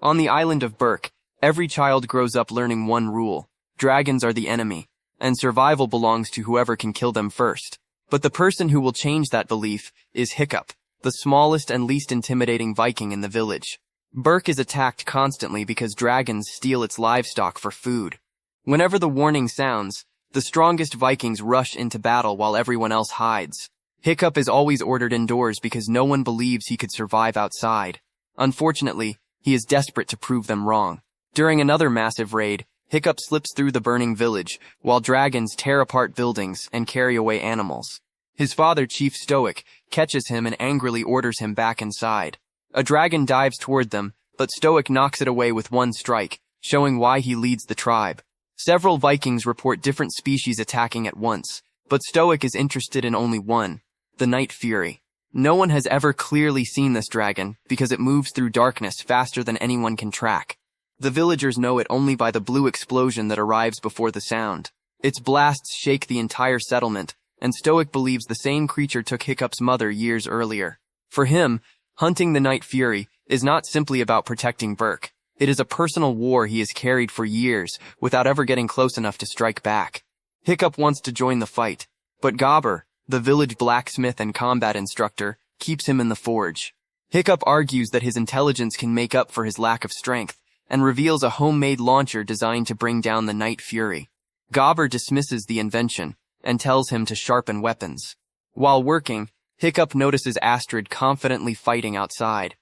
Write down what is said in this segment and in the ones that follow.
On the island of Berk, every child grows up learning one rule: dragons are the enemy, and survival belongs to whoever can kill them first. But the person who will change that belief is Hiccup, the smallest and least intimidating Viking in the village. Berk is attacked constantly because dragons steal its livestock for food. Whenever the warning sounds, the strongest Vikings rush into battle while everyone else hides. Hiccup is always ordered indoors because no one believes he could survive outside. Unfortunately, he is desperate to prove them wrong. During another massive raid, Hiccup slips through the burning village, while dragons tear apart buildings and carry away animals. His father, Chief Stoic, catches him and angrily orders him back inside. A dragon dives toward them, but Stoic knocks it away with one strike, showing why he leads the tribe. Several Vikings report different species attacking at once, but Stoic is interested in only one: the Night Fury. No one has ever clearly seen this dragon because it moves through darkness faster than anyone can track. The villagers know it only by the blue explosion that arrives before the sound. Its blasts shake the entire settlement, and Stoic believes the same creature took Hiccup's mother years earlier. For him, hunting the Night Fury is not simply about protecting Berk. It is a personal war he has carried for years without ever getting close enough to strike back. Hiccup wants to join the fight, but Gobber, the village blacksmith and combat instructor, keeps him in the forge. Hiccup argues that his intelligence can make up for his lack of strength, and reveals a homemade launcher designed to bring down the Night Fury. Gobber dismisses the invention and tells him to sharpen weapons. While working, Hiccup notices Astrid confidently fighting outside.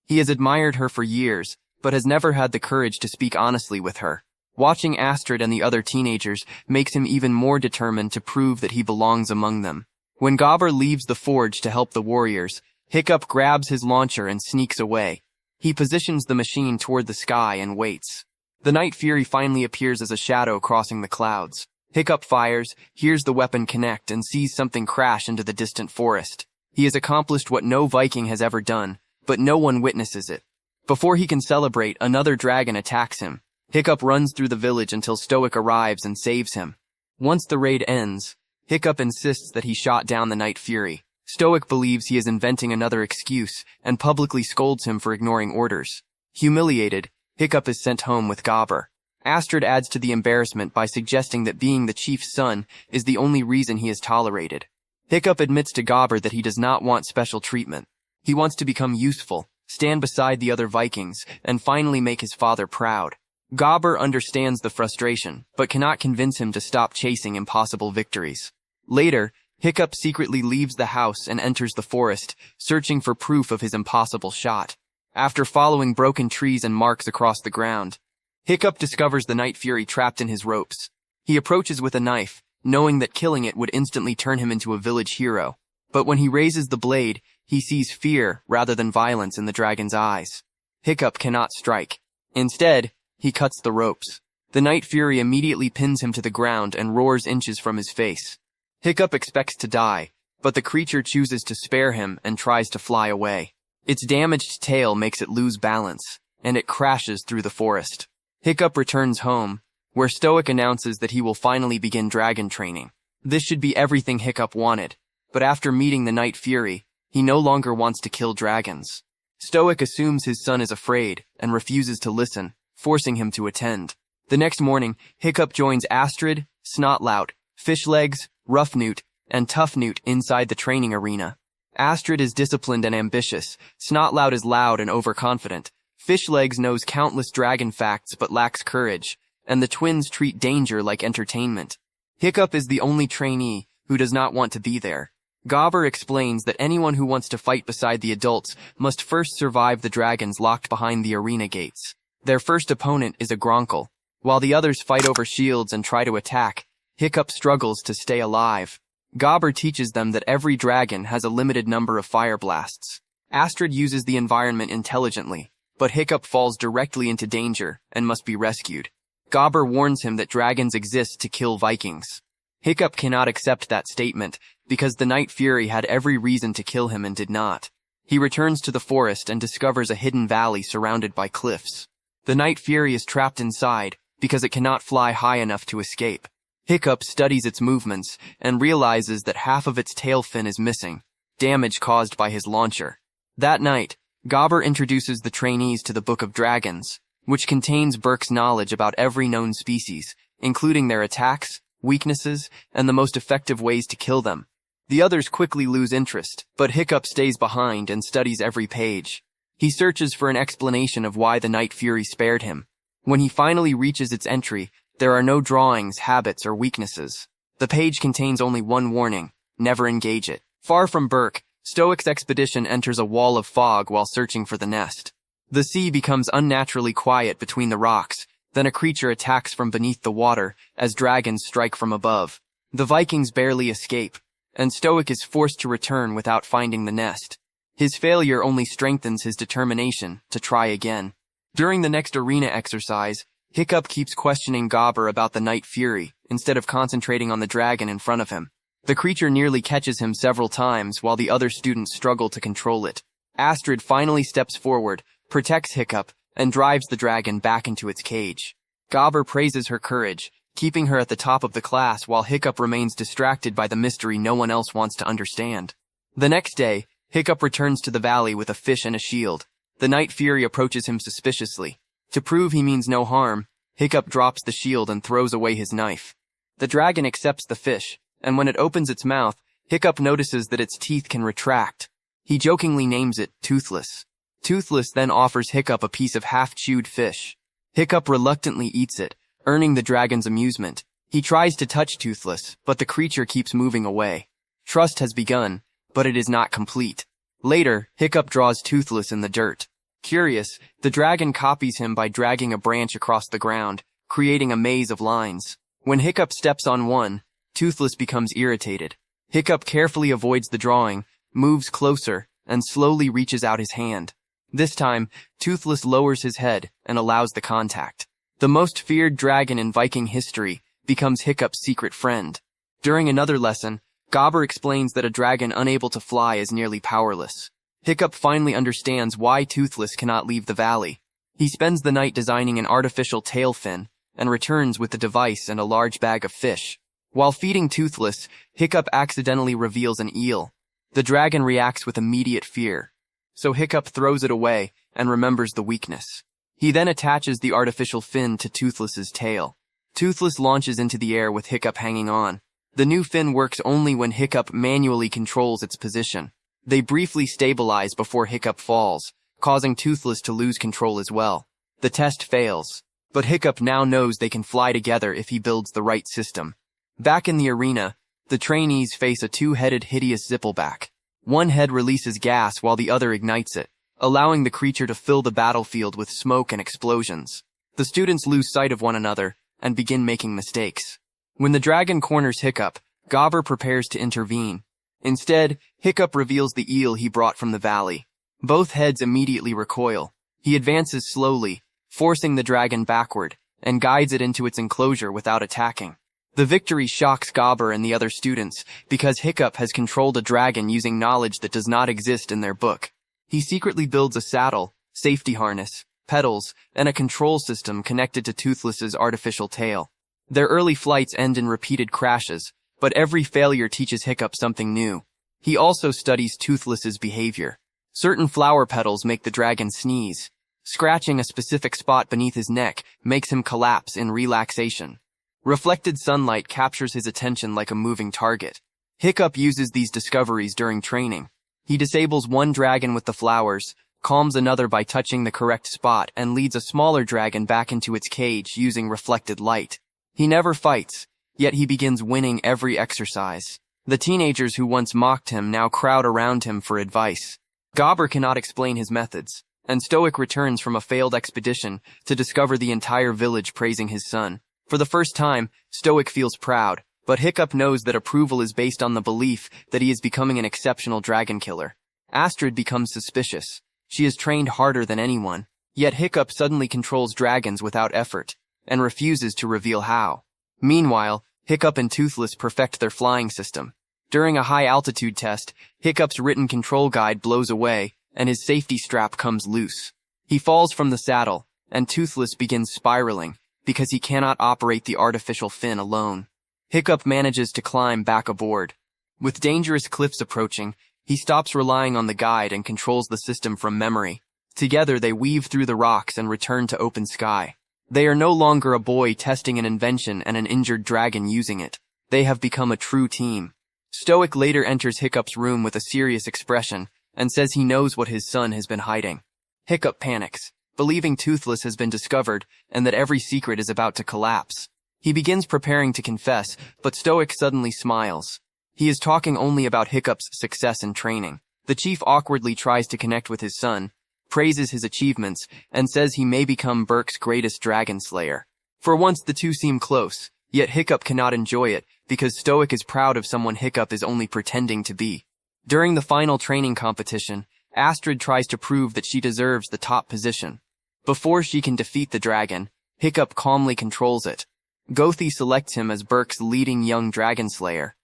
He has admired her for years, but has never had the courage to speak honestly with her. Watching Astrid and the other teenagers makes him even more determined to prove that he belongs among them. When Gobber leaves the forge to help the warriors, Hiccup grabs his launcher and sneaks away. He positions the machine toward the sky and waits. The Night Fury finally appears as a shadow crossing the clouds. Hiccup fires, hears the weapon connect, and sees something crash into the distant forest. He has accomplished what no Viking has ever done, but no one witnesses it. Before he can celebrate, another dragon attacks him. Hiccup runs through the village until Stoic arrives and saves him. Once the raid ends, Hiccup insists that he shot down the Night Fury. Stoic believes he is inventing another excuse and publicly scolds him for ignoring orders. Humiliated, Hiccup is sent home with Gobber. Astrid adds to the embarrassment by suggesting that being the chief's son is the only reason he is tolerated. Hiccup admits to Gobber that he does not want special treatment. He wants to become useful, stand beside the other Vikings, and finally make his father proud. Gobber understands the frustration, but cannot convince him to stop chasing impossible victories. Later, Hiccup secretly leaves the house and enters the forest, searching for proof of his impossible shot. After following broken trees and marks across the ground, Hiccup discovers the Night Fury trapped in his ropes. He approaches with a knife, knowing that killing it would instantly turn him into a village hero. But when he raises the blade, he sees fear rather than violence in the dragon's eyes. Hiccup cannot strike. Instead, he cuts the ropes. The Night Fury immediately pins him to the ground and roars inches from his face. Hiccup expects to die, but the creature chooses to spare him and tries to fly away. Its damaged tail makes it lose balance, and it crashes through the forest. Hiccup returns home, where Stoic announces that he will finally begin dragon training. This should be everything Hiccup wanted, but after meeting the Night Fury, he no longer wants to kill dragons. Stoic assumes his son is afraid and refuses to listen, forcing him to attend. The next morning, Hiccup joins Astrid, Snotlout, Fishlegs, Roughnewt, and Toughnewt inside the training arena. Astrid is disciplined and ambitious, Snotlout is loud and overconfident, Fishlegs knows countless dragon facts but lacks courage, and the twins treat danger like entertainment. Hiccup is the only trainee who does not want to be there. Gobber explains that anyone who wants to fight beside the adults must first survive the dragons locked behind the arena gates. Their first opponent is a Gronkle. While the others fight over shields and try to attack, Hiccup struggles to stay alive. Gobber teaches them that every dragon has a limited number of fire blasts. Astrid uses the environment intelligently, but Hiccup falls directly into danger and must be rescued. Gobber warns him that dragons exist to kill Vikings. Hiccup cannot accept that statement because the Night Fury had every reason to kill him and did not. He returns to the forest and discovers a hidden valley surrounded by cliffs. The Night Fury is trapped inside because it cannot fly high enough to escape. Hiccup studies its movements and realizes that half of its tail fin is missing, damage caused by his launcher. That night, Gobber introduces the trainees to the Book of Dragons, which contains Burke's knowledge about every known species, including their attacks, weaknesses, and the most effective ways to kill them. The others quickly lose interest, but Hiccup stays behind and studies every page. He searches for an explanation of why the Night Fury spared him. When he finally reaches its entry, there are no drawings, habits, or weaknesses. The page contains only one warning: never engage it. Far from Burke, Stoic's expedition enters a wall of fog while searching for the nest. The sea becomes unnaturally quiet between the rocks, then a creature attacks from beneath the water as dragons strike from above. The Vikings barely escape, and Stoic is forced to return without finding the nest. His failure only strengthens his determination to try again. During the next arena exercise, Hiccup keeps questioning Gobber about the Night Fury instead of concentrating on the dragon in front of him. The creature nearly catches him several times while the other students struggle to control it. Astrid finally steps forward, protects Hiccup, and drives the dragon back into its cage. Gobber praises her courage, keeping her at the top of the class while Hiccup remains distracted by the mystery no one else wants to understand. The next day, Hiccup returns to the valley with a fish and a shield. The Night Fury approaches him suspiciously. To prove he means no harm, Hiccup drops the shield and throws away his knife. The dragon accepts the fish, and when it opens its mouth, Hiccup notices that its teeth can retract. He jokingly names it Toothless. Toothless then offers Hiccup a piece of half-chewed fish. Hiccup reluctantly eats it, earning the dragon's amusement. He tries to touch Toothless, but the creature keeps moving away. Trust has begun, but it is not complete. Later, Hiccup draws Toothless in the dirt. Curious, the dragon copies him by dragging a branch across the ground, creating a maze of lines. When Hiccup steps on one, Toothless becomes irritated. Hiccup carefully avoids the drawing, moves closer, and slowly reaches out his hand. This time, Toothless lowers his head and allows the contact. The most feared dragon in Viking history becomes Hiccup's secret friend. During another lesson, Gobber explains that a dragon unable to fly is nearly powerless. Hiccup finally understands why Toothless cannot leave the valley. He spends the night designing an artificial tail fin and returns with the device and a large bag of fish. While feeding Toothless, Hiccup accidentally reveals an eel. The dragon reacts with immediate fear, so Hiccup throws it away and remembers the weakness. He then attaches the artificial fin to Toothless's tail. Toothless launches into the air with Hiccup hanging on. The new fin works only when Hiccup manually controls its position. They briefly stabilize before Hiccup falls, causing Toothless to lose control as well. The test fails, but Hiccup now knows they can fly together if he builds the right system. Back in the arena, the trainees face a two-headed hideous zippleback. One head releases gas while the other ignites it, allowing the creature to fill the battlefield with smoke and explosions. The students lose sight of one another and begin making mistakes. When the dragon corners Hiccup, Gobber prepares to intervene. Instead, Hiccup reveals the eel he brought from the valley. Both heads immediately recoil. He advances slowly, forcing the dragon backward, and guides it into its enclosure without attacking. The victory shocks Gobber and the other students because Hiccup has controlled a dragon using knowledge that does not exist in their book. He secretly builds a saddle, safety harness, pedals, and a control system connected to Toothless's artificial tail. Their early flights end in repeated crashes, but every failure teaches Hiccup something new. He also studies Toothless's behavior. Certain flower petals make the dragon sneeze. Scratching a specific spot beneath his neck makes him collapse in relaxation. Reflected sunlight captures his attention like a moving target. Hiccup uses these discoveries during training. He disables one dragon with the flowers, calms another by touching the correct spot, and leads a smaller dragon back into its cage using reflected light. He never fights, yet he begins winning every exercise. The teenagers who once mocked him now crowd around him for advice. Gobber cannot explain his methods, and Stoic returns from a failed expedition to discover the entire village praising his son. For the first time, Stoic feels proud, but Hiccup knows that approval is based on the belief that he is becoming an exceptional dragon killer. Astrid becomes suspicious. She has trained harder than anyone, yet Hiccup suddenly controls dragons without effort, and refuses to reveal how. Meanwhile, Hiccup and Toothless perfect their flying system. During a high-altitude test, Hiccup's written control guide blows away, and his safety strap comes loose. He falls from the saddle, and Toothless begins spiraling, because he cannot operate the artificial fin alone. Hiccup manages to climb back aboard. With dangerous cliffs approaching, he stops relying on the guide and controls the system from memory. Together they weave through the rocks and return to open sky. They are no longer a boy testing an invention and an injured dragon using it. They have become a true team. Stoic later enters Hiccup's room with a serious expression and says he knows what his son has been hiding. Hiccup panics, believing Toothless has been discovered and that every secret is about to collapse. He begins preparing to confess, but Stoic suddenly smiles. He is talking only about Hiccup's success in training. The chief awkwardly tries to connect with his son, praises his achievements, and says he may become Berk's greatest dragon slayer. For once the two seem close, yet Hiccup cannot enjoy it because Stoic is proud of someone Hiccup is only pretending to be. During the final training competition, Astrid tries to prove that she deserves the top position. Before she can defeat the dragon, Hiccup calmly controls it. Gothi selects him as Berk's leading young dragon slayer,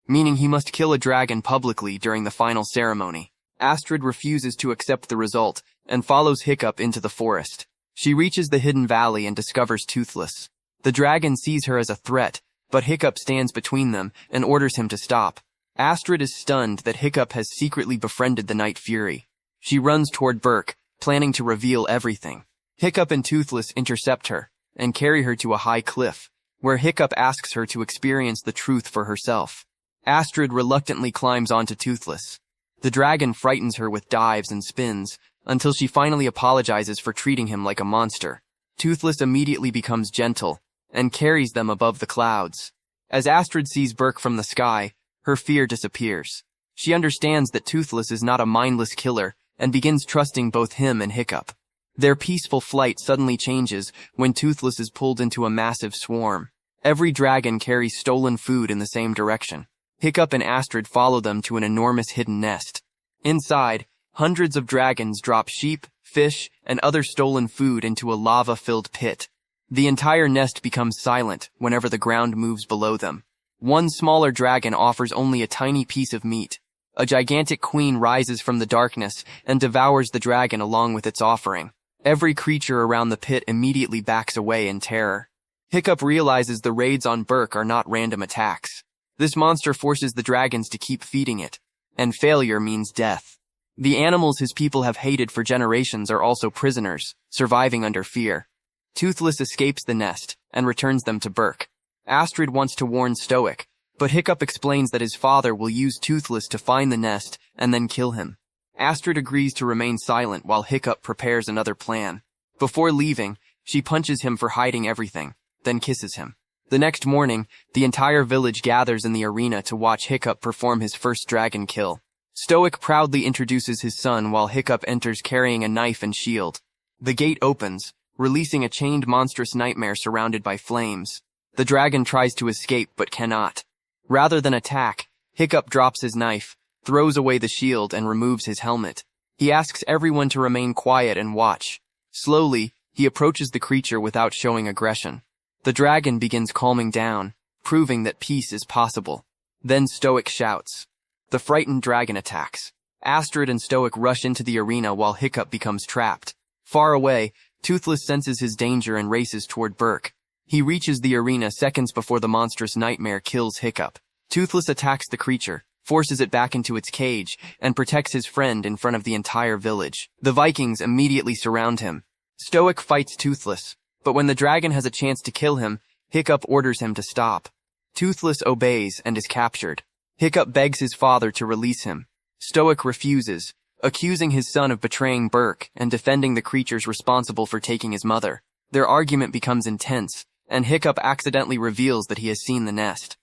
meaning he must kill a dragon publicly during the final ceremony. Astrid refuses to accept the result and follows Hiccup into the forest. She reaches the hidden valley and discovers Toothless. The dragon sees her as a threat, but Hiccup stands between them and orders him to stop. Astrid is stunned that Hiccup has secretly befriended the Night Fury. She runs toward Berk, planning to reveal everything. Hiccup and Toothless intercept her and carry her to a high cliff, where Hiccup asks her to experience the truth for herself. Astrid reluctantly climbs onto Toothless. The dragon frightens her with dives and spins, until she finally apologizes for treating him like a monster. Toothless immediately becomes gentle, and carries them above the clouds. As Astrid sees Berk from the sky, her fear disappears. She understands that Toothless is not a mindless killer, and begins trusting both him and Hiccup. Their peaceful flight suddenly changes when Toothless is pulled into a massive swarm. Every dragon carries stolen food in the same direction. Hiccup and Astrid follow them to an enormous hidden nest. Inside, hundreds of dragons drop sheep, fish, and other stolen food into a lava-filled pit. The entire nest becomes silent whenever the ground moves below them. One smaller dragon offers only a tiny piece of meat. A gigantic queen rises from the darkness and devours the dragon along with its offering. Every creature around the pit immediately backs away in terror. Hiccup realizes the raids on Berk are not random attacks. This monster forces the dragons to keep feeding it, and failure means death. The animals his people have hated for generations are also prisoners, surviving under fear. Toothless escapes the nest and returns them to Berk. Astrid wants to warn Stoic, but Hiccup explains that his father will use Toothless to find the nest and then kill him. Astrid agrees to remain silent while Hiccup prepares another plan. Before leaving, she punches him for hiding everything, then kisses him. The next morning, the entire village gathers in the arena to watch Hiccup perform his first dragon kill. Stoic proudly introduces his son while Hiccup enters carrying a knife and shield. The gate opens, releasing a chained monstrous nightmare surrounded by flames. The dragon tries to escape but cannot. Rather than attack, Hiccup drops his knife, throws away the shield, and removes his helmet. He asks everyone to remain quiet and watch. Slowly, he approaches the creature without showing aggression. The dragon begins calming down, proving that peace is possible. Then Stoic shouts. The frightened dragon attacks. Astrid and Stoic rush into the arena while Hiccup becomes trapped. Far away, Toothless senses his danger and races toward Berk. He reaches the arena seconds before the monstrous nightmare kills Hiccup. Toothless attacks the creature, forces it back into its cage, and protects his friend in front of the entire village. The Vikings immediately surround him. Stoic fights Toothless, but when the dragon has a chance to kill him, Hiccup orders him to stop. Toothless obeys and is captured. Hiccup begs his father to release him. Stoic refuses, accusing his son of betraying Berk and defending the creatures responsible for taking his mother. Their argument becomes intense, and Hiccup accidentally reveals that he has seen the nest.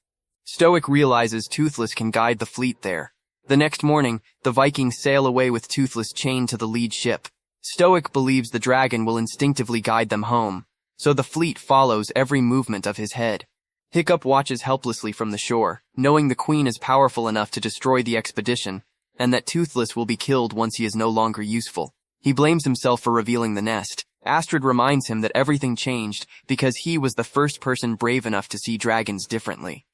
Stoic realizes Toothless can guide the fleet there. The next morning, the Vikings sail away with Toothless chained to the lead ship. Stoic believes the dragon will instinctively guide them home, so the fleet follows every movement of his head. Hiccup watches helplessly from the shore, knowing the queen is powerful enough to destroy the expedition, and that Toothless will be killed once he is no longer useful. He blames himself for revealing the nest. Astrid reminds him that everything changed because he was the first person brave enough to see dragons differently.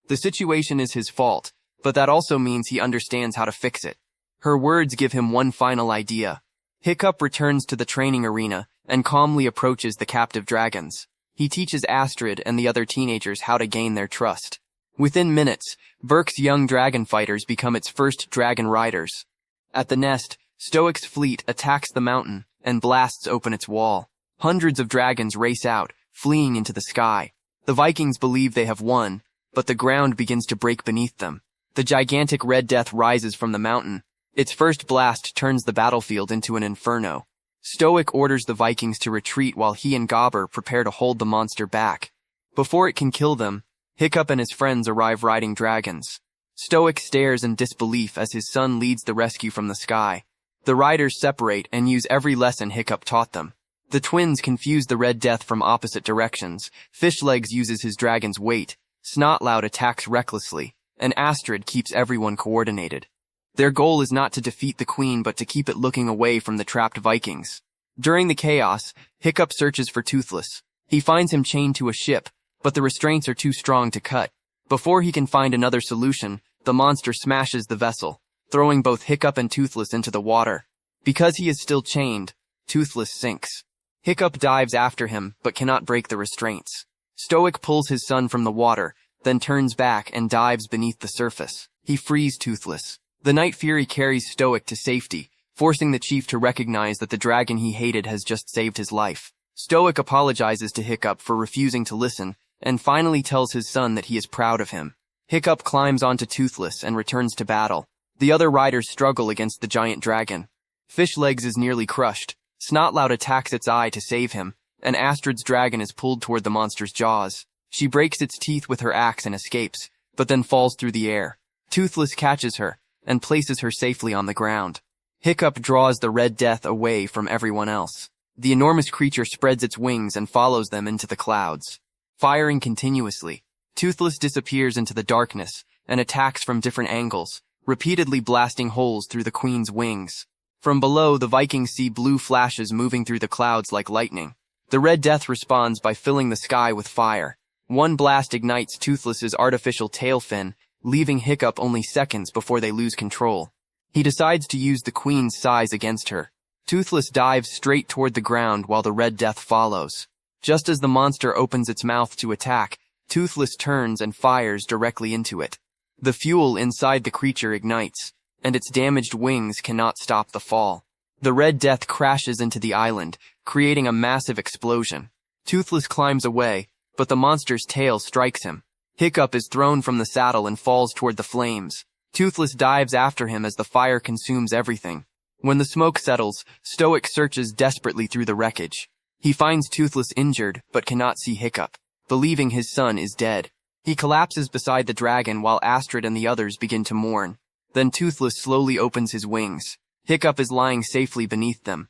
The situation is his fault, but that also means he understands how to fix it. Her words give him one final idea. Hiccup returns to the training arena and calmly approaches the captive dragons. He teaches Astrid and the other teenagers how to gain their trust. Within minutes, Berk's young dragon fighters become its first dragon riders. At the nest, Stoic's fleet attacks the mountain and blasts open its wall. Hundreds of dragons race out, fleeing into the sky. The Vikings believe they have won, but the ground begins to break beneath them. The gigantic Red Death rises from the mountain. Its first blast turns the battlefield into an inferno. Stoic orders the Vikings to retreat while he and Gobber prepare to hold the monster back. Before it can kill them, Hiccup and his friends arrive riding dragons. Stoic stares in disbelief as his son leads the rescue from the sky. The riders separate and use every lesson Hiccup taught them. The twins confuse the Red Death from opposite directions. Fishlegs uses his dragon's weight. Snotlout attacks recklessly, and Astrid keeps everyone coordinated. Their goal is not to defeat the queen but to keep it looking away from the trapped Vikings. During the chaos, Hiccup searches for Toothless. He finds him chained to a ship, but the restraints are too strong to cut. Before he can find another solution, the monster smashes the vessel, throwing both Hiccup and Toothless into the water. Because he is still chained, Toothless sinks. Hiccup dives after him, but cannot break the restraints. Stoic pulls his son from the water, then turns back and dives beneath the surface. He frees Toothless. The Night Fury carries Stoic to safety, forcing the chief to recognize that the dragon he hated has just saved his life. Stoic apologizes to Hiccup for refusing to listen, and finally tells his son that he is proud of him. Hiccup climbs onto Toothless and returns to battle. The other riders struggle against the giant dragon. Fishlegs is nearly crushed. Snotlout attacks its eye to save him, and Astrid's dragon is pulled toward the monster's jaws. She breaks its teeth with her axe and escapes, but then falls through the air. Toothless catches her and places her safely on the ground. Hiccup draws the Red Death away from everyone else. The enormous creature spreads its wings and follows them into the clouds. Firing continuously, Toothless disappears into the darkness and attacks from different angles, repeatedly blasting holes through the queen's wings. From below, the Vikings see blue flashes moving through the clouds like lightning. The Red Death responds by filling the sky with fire. One blast ignites Toothless's artificial tail fin, leaving Hiccup only seconds before they lose control. He decides to use the queen's size against her. Toothless dives straight toward the ground while the Red Death follows. Just as the monster opens its mouth to attack, Toothless turns and fires directly into it. The fuel inside the creature ignites, and its damaged wings cannot stop the fall. The Red Death crashes into the island, creating a massive explosion. Toothless climbs away, but the monster's tail strikes him. Hiccup is thrown from the saddle and falls toward the flames. Toothless dives after him as the fire consumes everything. When the smoke settles, Stoic searches desperately through the wreckage. He finds Toothless injured, but cannot see Hiccup, believing his son is dead. He collapses beside the dragon while Astrid and the others begin to mourn. Then Toothless slowly opens his wings. Hiccup is lying safely beneath them.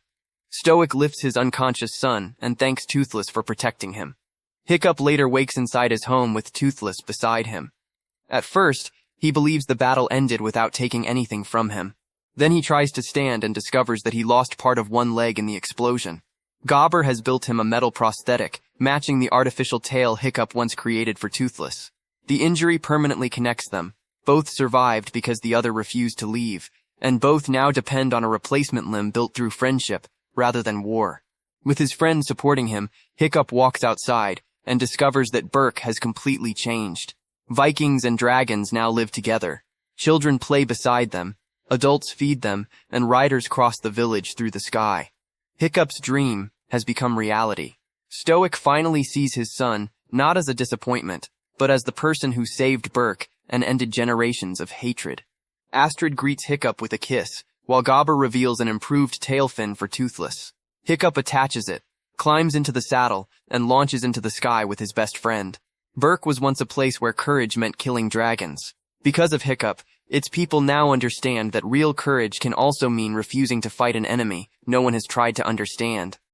Stoic lifts his unconscious son and thanks Toothless for protecting him. Hiccup later wakes inside his home with Toothless beside him. At first, he believes the battle ended without taking anything from him. Then he tries to stand and discovers that he lost part of one leg in the explosion. Gobber has built him a metal prosthetic, matching the artificial tail Hiccup once created for Toothless. The injury permanently connects them. Both survived because the other refused to leave, and both now depend on a replacement limb built through friendship rather than war. With his friend supporting him, Hiccup walks outside and discovers that Berk has completely changed. Vikings and dragons now live together. Children play beside them, adults feed them, and riders cross the village through the sky. Hiccup's dream has become reality. Stoic finally sees his son not as a disappointment, but as the person who saved Berk and ended generations of hatred. Astrid greets Hiccup with a kiss, while Gobber reveals an improved tail fin for Toothless. Hiccup attaches it, climbs into the saddle, and launches into the sky with his best friend. Berk was once a place where courage meant killing dragons. Because of Hiccup, its people now understand that real courage can also mean refusing to fight an enemy no one has tried to understand.